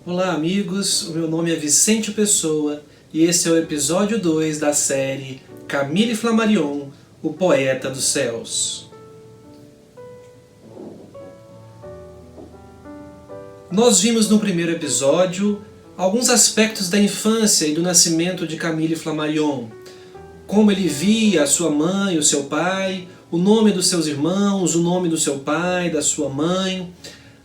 Olá amigos, o meu nome é Vicente Pessoa e esse é o episódio 2 da série Camille Flammarion, o Poeta dos Céus. Nós vimos no primeiro episódio alguns aspectos da infância e do nascimento de Camille Flammarion, como ele via a sua mãe, o seu pai, o nome dos seus irmãos, o nome do seu pai, da sua mãe,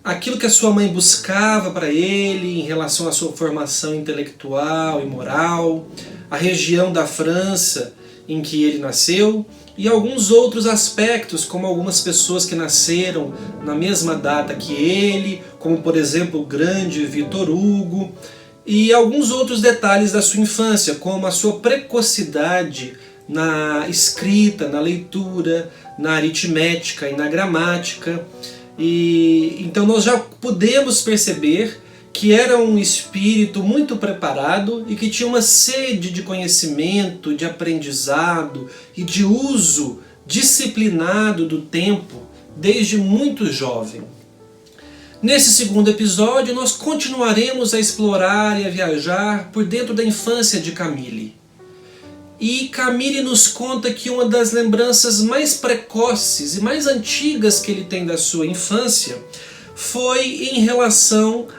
aquilo que a sua mãe buscava para ele em relação à sua formação intelectual e moral, a região da França em que ele nasceu e alguns outros aspectos, como algumas pessoas que nasceram na mesma data que ele, como por exemplo o grande Victor Hugo, e alguns outros detalhes da sua infância, como a sua precocidade na escrita, na leitura, na aritmética e na gramática. E então nós já podemos perceber que era um espírito muito preparado e que tinha uma sede de conhecimento, de aprendizado e de uso disciplinado do tempo desde muito jovem. Nesse segundo episódio nós continuaremos a explorar e a viajar por dentro da infância de Camille. E Camille nos conta que uma das lembranças mais precoces e mais antigas que ele tem da sua infância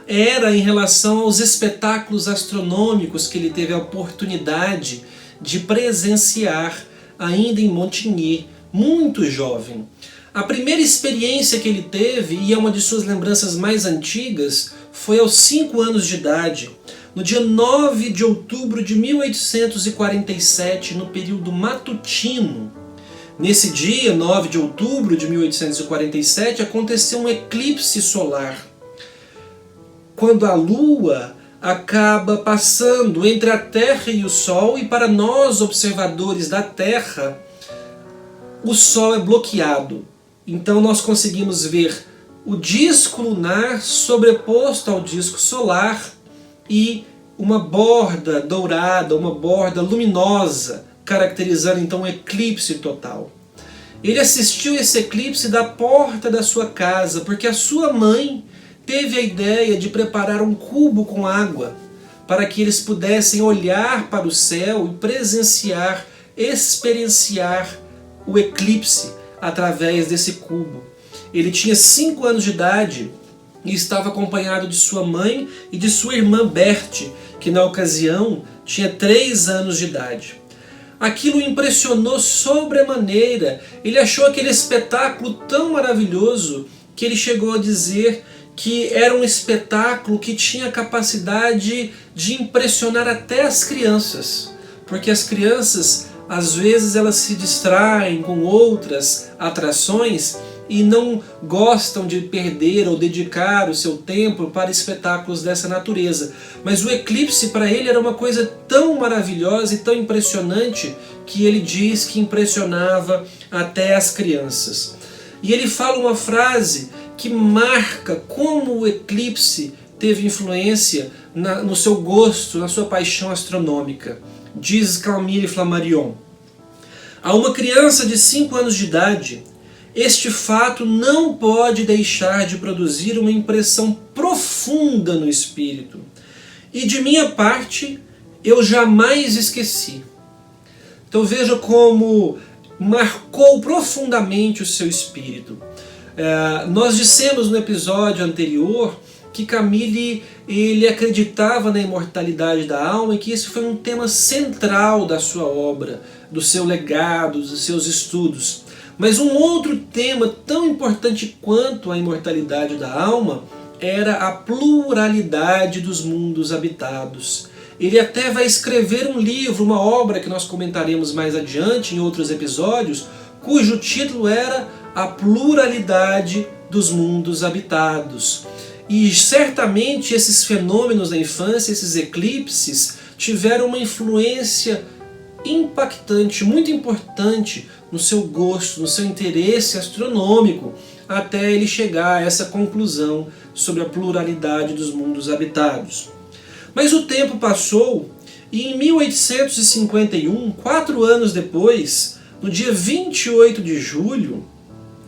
era em relação aos espetáculos astronômicos que ele teve a oportunidade de presenciar ainda em Montigny, muito jovem. A primeira experiência que ele teve, e é uma de suas lembranças mais antigas, foi aos 5 anos de idade, no dia 9 de outubro de 1847, no período matutino. Nesse dia, 9 de outubro de 1847, aconteceu um eclipse solar, quando a Lua acaba passando entre a Terra e o Sol, e para nós, observadores da Terra, o Sol é bloqueado. Então nós conseguimos ver o disco lunar sobreposto ao disco solar e uma borda dourada, uma borda luminosa, caracterizando então um eclipse total. Ele assistiu esse eclipse da porta da sua casa, porque a sua mãe teve a ideia de preparar um cubo com água, para que eles pudessem olhar para o céu e presenciar, experienciar o eclipse através desse cubo. Ele tinha 5 anos de idade e estava acompanhado de sua mãe e de sua irmã Berthe, que na ocasião tinha 3 anos de idade. Aquilo o impressionou sobremaneira. Ele achou aquele espetáculo tão maravilhoso que ele chegou a dizer que era um espetáculo que tinha a capacidade de impressionar até as crianças, porque as crianças às vezes elas se distraem com outras atrações e não gostam de perder ou dedicar o seu tempo para espetáculos dessa natureza. Mas o eclipse para ele era uma coisa tão maravilhosa e tão impressionante que ele diz que impressionava até as crianças. E ele fala uma frase que marca como o eclipse teve influência no seu gosto, na sua paixão astronômica. Diz Camille Flammarion: a uma criança de 5 anos de idade, este fato não pode deixar de produzir uma impressão profunda no espírito. E de minha parte, eu jamais esqueci. Então veja como marcou profundamente o seu espírito. Nós dissemos no episódio anterior que Camille ele acreditava na imortalidade da alma e que esse foi um tema central da sua obra, do seu legado, dos seus estudos. Mas um outro tema tão importante quanto a imortalidade da alma era a pluralidade dos mundos habitados. Ele até vai escrever um livro, uma obra que nós comentaremos mais adiante em outros episódios, cujo título era A Pluralidade dos Mundos Habitados. E certamente esses fenômenos da infância, esses eclipses, tiveram uma influência impactante, muito importante no seu gosto, no seu interesse astronômico, até ele chegar a essa conclusão sobre a pluralidade dos mundos habitados. Mas o tempo passou e em 1851, 4 anos depois, no dia 28 de julho,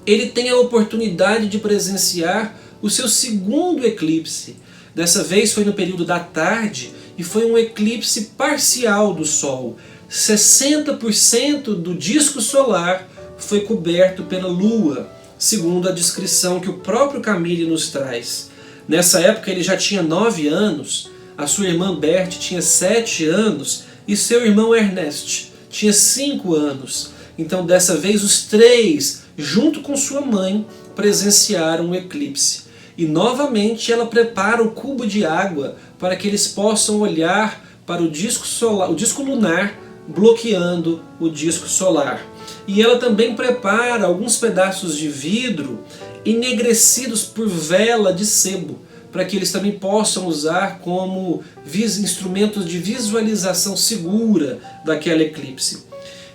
ele tem a oportunidade de presenciar o seu segundo eclipse, Dessa vez foi no período da tarde e foi um eclipse parcial do Sol. 60% do disco solar foi coberto pela Lua, segundo a descrição que o próprio Camille nos traz. Nessa época ele já tinha 9 anos, a sua irmã Berthe tinha 7 anos e seu irmão Ernest tinha 5 anos. Então dessa vez os três, junto com sua mãe, presenciaram o eclipse. E novamente ela prepara o cubo de água para que eles possam olhar para o disco solar, o disco lunar, bloqueando o disco solar. E ela também prepara alguns pedaços de vidro enegrecidos por vela de sebo, para que eles também possam usar como instrumentos de visualização segura daquele eclipse.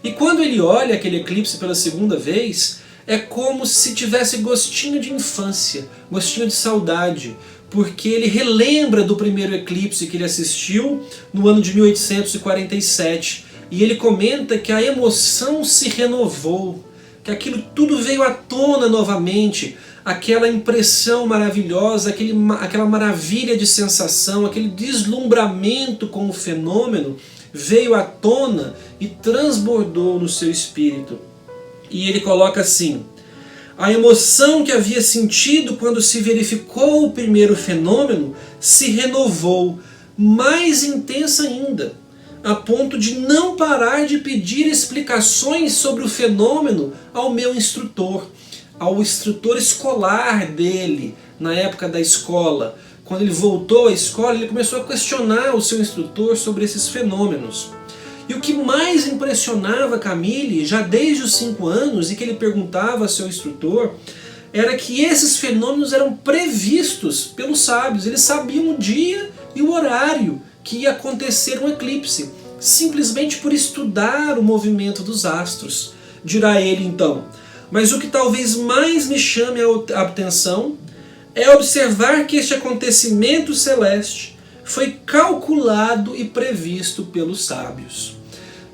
E quando ele olha aquele eclipse pela segunda vez, é como se tivesse gostinho de infância, gostinho de saudade, porque ele relembra do primeiro eclipse que ele assistiu no ano de 1847, e ele comenta que a emoção se renovou, que aquilo tudo veio à tona novamente, aquela impressão maravilhosa, aquela maravilha de sensação, aquele deslumbramento com o fenômeno veio à tona e transbordou no seu espírito. E ele coloca assim: a emoção que havia sentido quando se verificou o primeiro fenômeno se renovou, mais intensa ainda, a ponto de não parar de pedir explicações sobre o fenômeno ao meu instrutor, ao instrutor escolar dele, na época da escola. Quando ele voltou à escola, ele começou a questionar o seu instrutor sobre esses fenômenos. E o que mais impressionava Camille, já desde os 5 anos, e que ele perguntava ao seu instrutor, era que esses fenômenos eram previstos pelos sábios. Eles sabiam o dia e o horário que ia acontecer um eclipse, simplesmente por estudar o movimento dos astros. Dirá ele então: mas o que talvez mais me chame a atenção é observar que este acontecimento celeste foi calculado e previsto pelos sábios.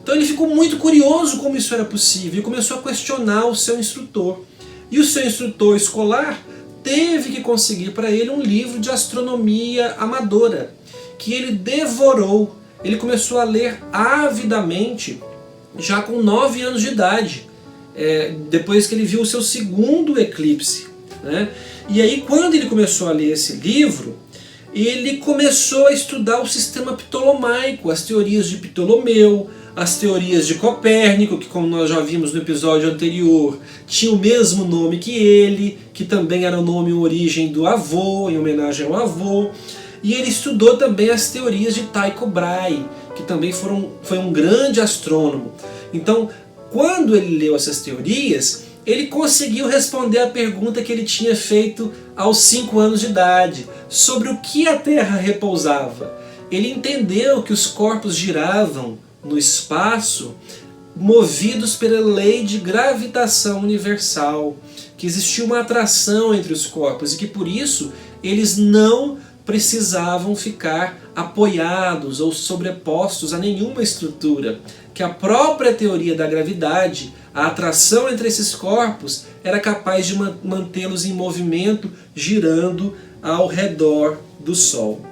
Então ele ficou muito curioso como isso era possível e começou a questionar o seu instrutor. E o seu instrutor escolar teve que conseguir para ele um livro de astronomia amadora, que ele devorou. Ele começou a ler avidamente já com 9 anos de idade, depois que ele viu o seu segundo eclipse, né? E aí quando ele começou a ler esse livro, ele começou a estudar o sistema ptolomaico, as teorias de Ptolomeu, as teorias de Copérnico, que como nós já vimos no episódio anterior, tinha o mesmo nome que ele, que também era o nome em origem do avô, em homenagem ao avô. E ele estudou também as teorias de Tycho Brahe, que também foi um grande astrônomo. Então, quando ele leu essas teorias, ele conseguiu responder a pergunta que ele tinha feito aos 5 anos de idade, sobre o que a Terra repousava. Ele entendeu que os corpos giravam no espaço movidos pela lei de gravitação universal, que existia uma atração entre os corpos e que por isso eles não precisavam ficar apoiados ou sobrepostos a nenhuma estrutura, que a própria teoria da gravidade, a atração entre esses corpos, era capaz de mantê-los em movimento, girando ao redor do Sol.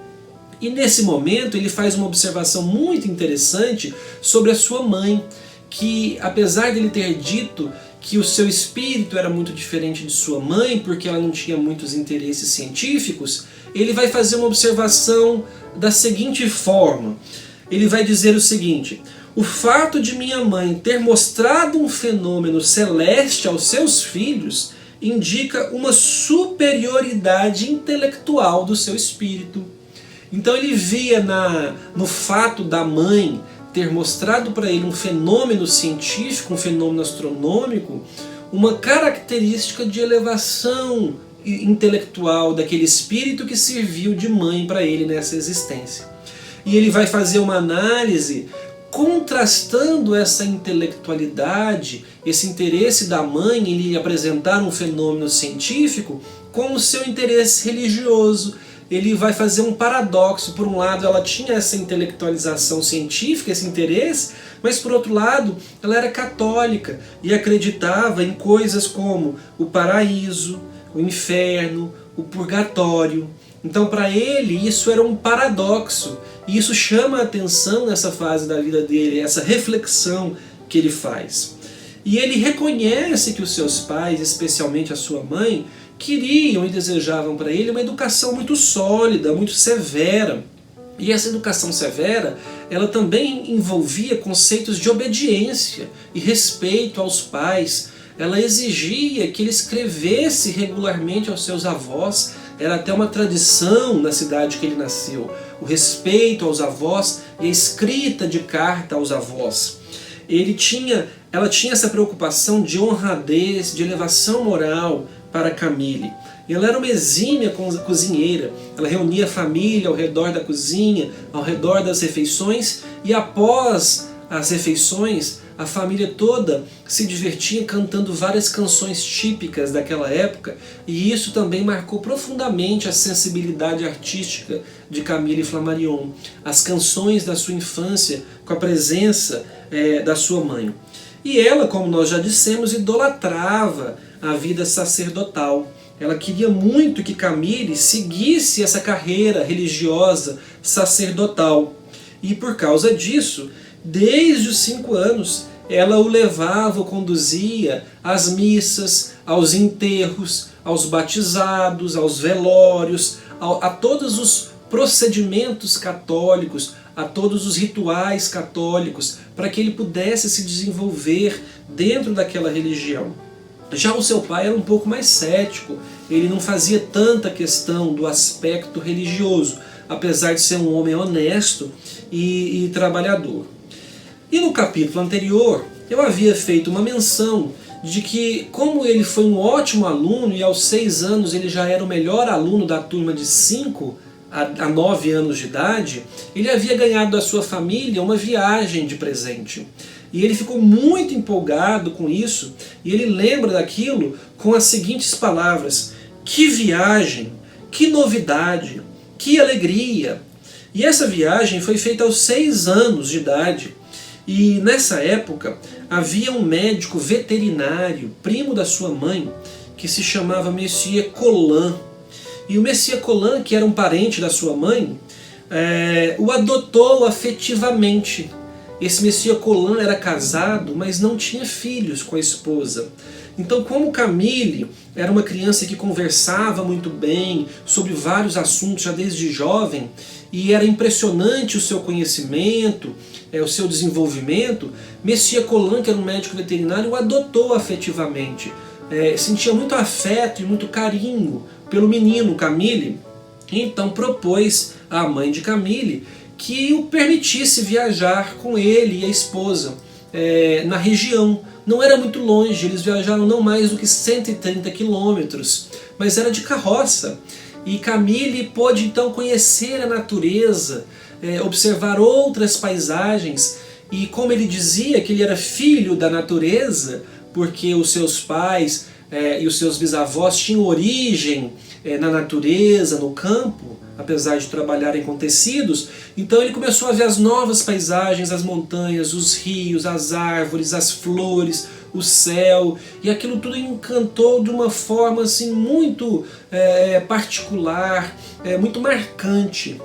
E nesse momento ele faz uma observação muito interessante sobre a sua mãe, que apesar de ele ter dito que o seu espírito era muito diferente de sua mãe, porque ela não tinha muitos interesses científicos, ele vai fazer uma observação da seguinte forma. Ele vai dizer o seguinte: o fato de minha mãe ter mostrado um fenômeno celeste aos seus filhos indica uma superioridade intelectual do seu espírito. Então ele via no fato da mãe ter mostrado para ele um fenômeno científico, um fenômeno astronômico, uma característica de elevação intelectual daquele espírito que serviu de mãe para ele nessa existência. E ele vai fazer uma análise contrastando essa intelectualidade, esse interesse da mãe em lhe apresentar um fenômeno científico, com o seu interesse religioso. Ele vai fazer um paradoxo. Por um lado ela tinha essa intelectualização científica, esse interesse, mas por outro lado ela era católica e acreditava em coisas como o paraíso, o inferno, o purgatório. Então para ele isso era um paradoxo, e isso chama a atenção nessa fase da vida dele, essa reflexão que ele faz. E ele reconhece que os seus pais, especialmente a sua mãe, queriam e desejavam para ele uma educação muito sólida, muito severa. E essa educação severa, ela também envolvia conceitos de obediência e respeito aos pais. Ela exigia que ele escrevesse regularmente aos seus avós. Era até uma tradição na cidade que ele nasceu, o respeito aos avós e a escrita de carta aos avós. Ela tinha essa preocupação de honradez, de elevação moral para Camille. Ela era uma exímia cozinheira. Ela reunia a família ao redor da cozinha, ao redor das refeições, e após as refeições, a família toda se divertia cantando várias canções típicas daquela época, e isso também marcou profundamente a sensibilidade artística de Camille Flammarion. As canções da sua infância, com a presença da sua mãe. E ela, como nós já dissemos, idolatrava a vida sacerdotal. Ela queria muito que Camille seguisse essa carreira religiosa sacerdotal. E por causa disso, desde os 5 anos, ela o levava, o conduzia às missas, aos enterros, aos batizados, aos velórios, a todos os procedimentos católicos, a todos os rituais católicos, para que ele pudesse se desenvolver dentro daquela religião. Já o seu pai era um pouco mais cético, ele não fazia tanta questão do aspecto religioso, apesar de ser um homem honesto e trabalhador. E no capítulo anterior, eu havia feito uma menção de que, como ele foi um ótimo aluno e aos 6 anos ele já era o melhor aluno da turma de 5 a 9 anos de idade, ele havia ganhado da sua família uma viagem de presente. E ele ficou muito empolgado com isso, e ele lembra daquilo com as seguintes palavras: que viagem, que novidade, que alegria! E essa viagem foi feita aos 6 anos de idade, e nessa época havia um médico veterinário, primo da sua mãe, que se chamava Monsieur Colin. E o Monsieur Colin, que era um parente da sua mãe, o adotou afetivamente. Esse Monsieur Colin era casado, mas não tinha filhos com a esposa. Então, como Camille era uma criança que conversava muito bem sobre vários assuntos já desde jovem, e era impressionante o seu conhecimento, o seu desenvolvimento, Monsieur Colin, que era um médico veterinário, o adotou afetivamente. Sentia muito afeto e muito carinho pelo menino Camille, e então propôs à mãe de Camille que o permitisse viajar com ele e a esposa na região. Não era muito longe, eles viajaram não mais do que 130 quilômetros, mas era de carroça. E Camille pôde então conhecer a natureza, observar outras paisagens, e como ele dizia que ele era filho da natureza, porque os seus pais e os seus bisavós tinham origem na natureza, no campo, apesar de trabalharem com tecidos, então ele começou a ver as novas paisagens, as montanhas, os rios, as árvores, as flores, o céu, e aquilo tudo encantou de uma forma assim, muito particular, muito marcante.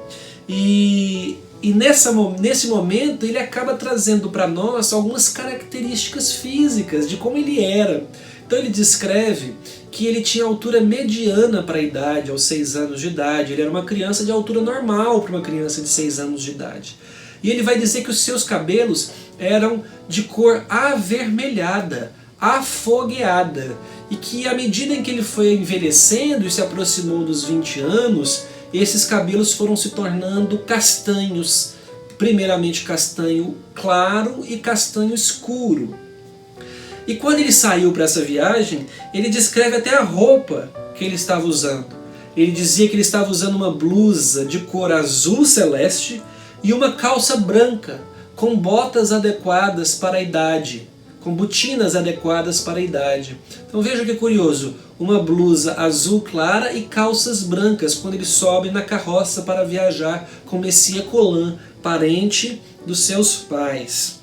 E nesse momento ele acaba trazendo para nós algumas características físicas de como ele era. Então ele descreve que ele tinha altura mediana para a idade, aos 6 anos de idade. Ele era uma criança de altura normal para uma criança de 6 anos de idade. E ele vai dizer que os seus cabelos eram de cor avermelhada, afogueada, e que à medida em que ele foi envelhecendo e se aproximou dos 20 anos, esses cabelos foram se tornando castanhos, primeiramente castanho claro e castanho escuro. E quando ele saiu para essa viagem, ele descreve até a roupa que ele estava usando. Ele dizia que ele estava usando uma blusa de cor azul celeste e uma calça branca, com botas adequadas para a idade, com botinas adequadas para a idade. Então veja que curioso, uma blusa azul clara e calças brancas, quando ele sobe na carroça para viajar com Monsieur Colin, parente dos seus pais.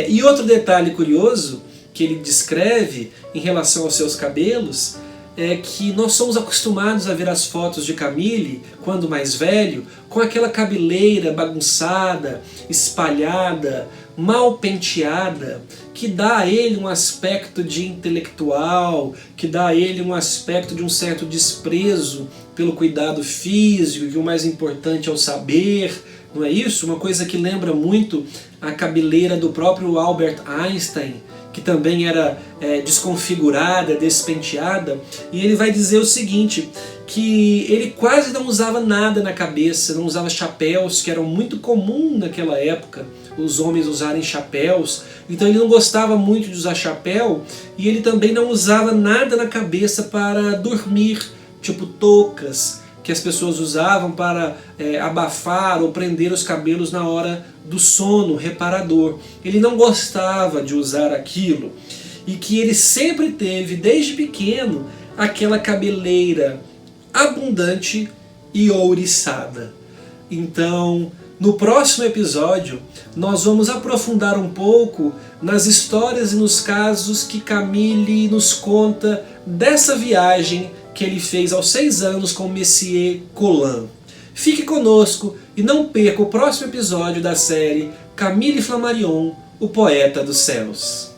E outro detalhe curioso que ele descreve em relação aos seus cabelos é que nós somos acostumados a ver as fotos de Camille, quando mais velho, com aquela cabeleira bagunçada, espalhada, mal penteada, que dá a ele um aspecto de intelectual, que dá a ele um aspecto de um certo desprezo pelo cuidado físico, que o mais importante é o saber, não é isso? Uma coisa que lembra muito a cabeleira do próprio Albert Einstein, que também era desconfigurada, despenteada, e ele vai dizer o seguinte, que ele quase não usava nada na cabeça, não usava chapéus, que eram muito comum naquela época, os homens usarem chapéus, então ele não gostava muito de usar chapéu, e ele também não usava nada na cabeça para dormir, tipo toucas, que as pessoas usavam para abafar ou prender os cabelos na hora do sono reparador. Ele não gostava de usar aquilo, e que ele sempre teve, desde pequeno, aquela cabeleira abundante e ouriçada. Então, no próximo episódio, nós vamos aprofundar um pouco nas histórias e nos casos que Camille nos conta dessa viagem que ele fez aos 6 anos com Messier Colin. Fique conosco e não perca o próximo episódio da série Camille Flammarion, o Poeta dos Céus.